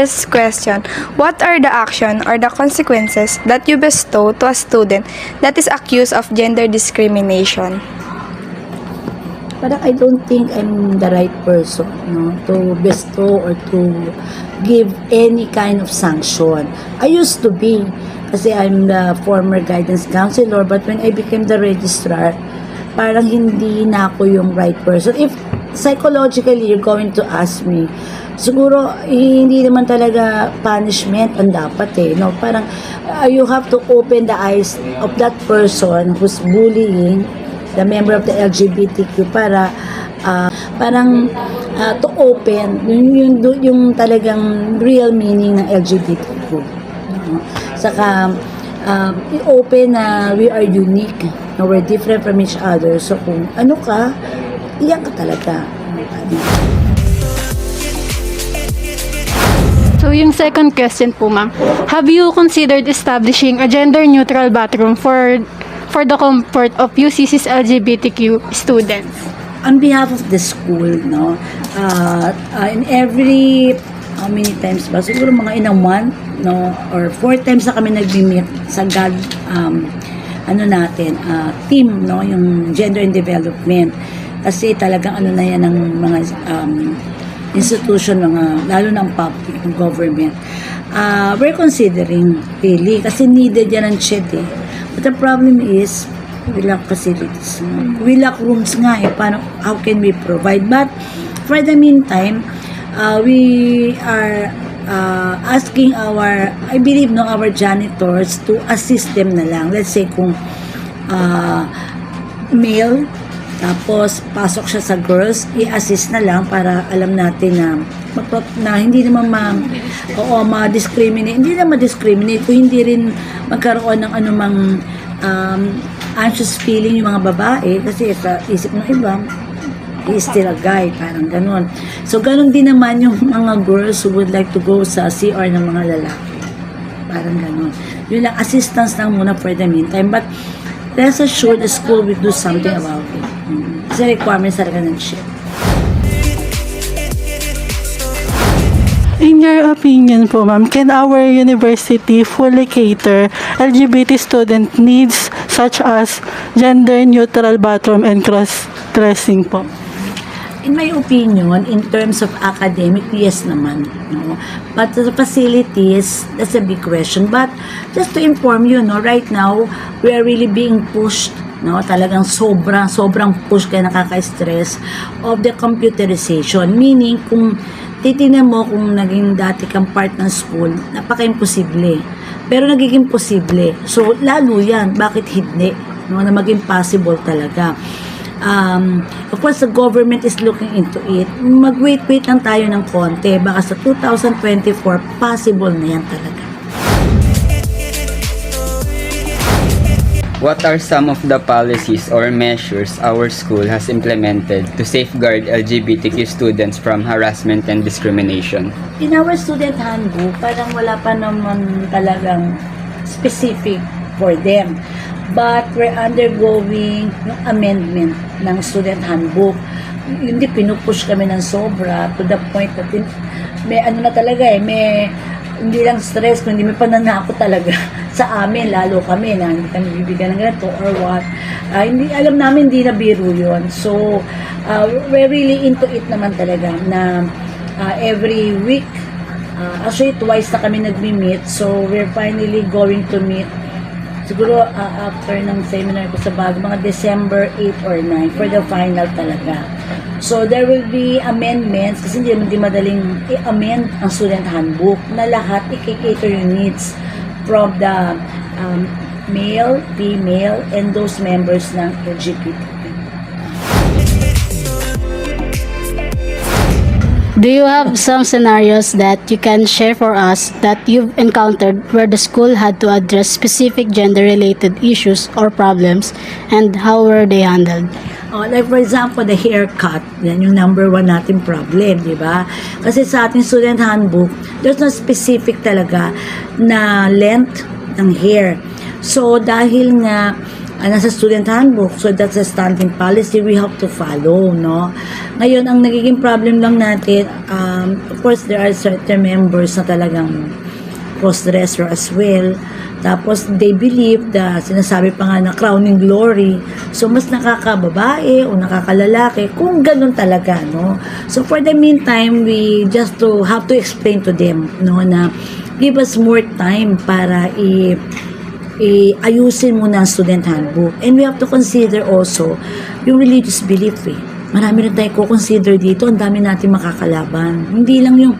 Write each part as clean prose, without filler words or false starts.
first question, what are the action or the consequences that you bestow to a student that is accused of gender discrimination? Parang I don't think I'm the right person, no, to bestow or to give any kind of sanction. I used to be, kasi I'm the former guidance counselor, but when I became the registrar, parang hindi na ako yung right person. If psychologically you're going to ask me, siguro hindi naman talaga punishment ang dapat no, parang you have to open the eyes of that person who's bullying the member of the LGBTQ para parang to open yung talagang real meaning ng LGBTQ. Saka i-open na we are unique, na we're different from each other. So kung ano ka, iyan ka talaga. So, yung second question po, ma'am. Have you considered establishing a gender-neutral bathroom for the comfort of UCC's LGBTQ students? On behalf of the school, no, in every, how many times ba? Siguro mga in a month, no, or 4 times na kami nag-meet sa GAD, team, no, yung gender and development. Kasi talagang na yan ng mga institution, lalo ng public, ng government. We're considering really, kasi needed yan ng CHED But the problem is, we lack facilities. We lack rooms nga how can we provide? But for the meantime, we are asking our janitors to assist them na lang. Let's say kung male, tapos pasok siya sa girls, i-assist na lang para alam natin na hindi naman ma-discriminate. Hindi na ma-discriminate kung hindi rin magkaroon ng anumang anxious feeling yung mga babae kasi sa isip ng iba, he is still a guy, parang ganun. So, ganun din naman yung mga girls who would like to go sa CR ng mga lalaki. Parang ganun. Yun lang, assistance lang muna for the meantime. But, rest assured, the school will do something about it. Kasi requirements talaga ng ship. In your opinion po, ma'am, can our university fully cater LGBT student needs such as gender-neutral bathroom and cross-dressing po? In my opinion, in terms of academic, yes naman. No? But the facilities, that's a big question. But just to inform you, right now, we are really being pushed, talagang sobrang push kaya nakaka-stress of the computerization. Meaning, kung titignan mo kung naging dati kang part ng school, napaka-imposible. Pero nagiging posible. So, lalo yan. Bakit hindi? Na maging possible talaga. Of course, the government is looking into it. Mag-wait lang tayo ng konti. Baka sa 2024, possible na yan talaga. What are some of the policies or measures our school has implemented to safeguard LGBTQ students from harassment and discrimination? In our student handbook, parang wala pa naman talagang specific for them. But we're undergoing yung amendment ng student handbook. Hindi pinupush kami ng sobra to the point that may hindi lang stress, kundi may pananakot talaga sa amin, lalo kami na hindi kami bibigyan ng ganito or what. Hindi, alam namin hindi na biro yun. So, we're really into it naman talaga na every week, actually twice na kami nagmi-meet. So, we're finally going to meet siguro after ng seminar ko sa bago, mga December 8 or 9 for the final talaga. So, there will be amendments kasi hindi madaling i-amend ang student handbook na lahat i-cater yung needs from the male, female, and those members ng LGBT. Do you have some scenarios that you can share for us that you've encountered where the school had to address specific gender-related issues or problems, and how were they handled? Like for example, the haircut, yan yung number 1 natin problem, di ba? Kasi sa ating student handbook, there's no specific talaga na length ng hair. So, dahil nga nasa student handbook. So that's a standing policy we have to follow, no? Ngayon, ang nagiging problem lang natin, of course, there are certain members na talagang cross-dresser as well. Tapos, they believe sinasabi pa nga na crowning glory. So, mas nakakababae o nakakalalaki kung ganun talaga, no? So, for the meantime, we just have to explain to them, no, na give us more time para ayusin muna ang student handbook. And we have to consider also yung religious belief, eh. Marami rin tayo consider dito, ang dami natin makakalaban. Hindi lang yung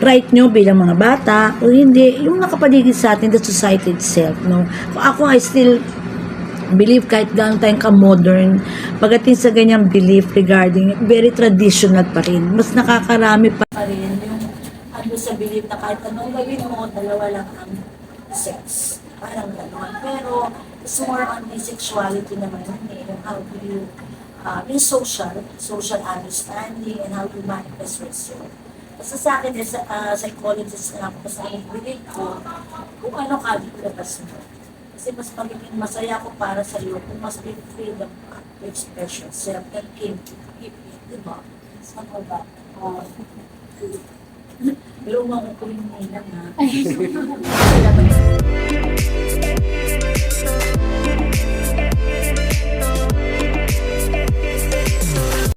right nyo bilang mga bata, o hindi, yung nakapaligid sa atin, the society itself, no? Ako, I still believe kahit gaano tayong ka-modern, pagdating sa ganyang belief regarding, very traditional pa rin. Mas nakakarami pa rin yung ano sa belief na kahit anong gawin mo, dalawa lang ang sex. Parang gano'n. Pero, it's more on the sexuality naman, yung how do you, yung social understanding and how you manifest yourself. Kasi sa akin, as a psychologist na ako, sa akin, believe ko, kung ano ka, ilabas mo. Kasi mas magiging masaya ko para sa iyo kung mas may freedom ka to express yourself and keep it, di ba? Sa mga ba? Pero makukuling nila na.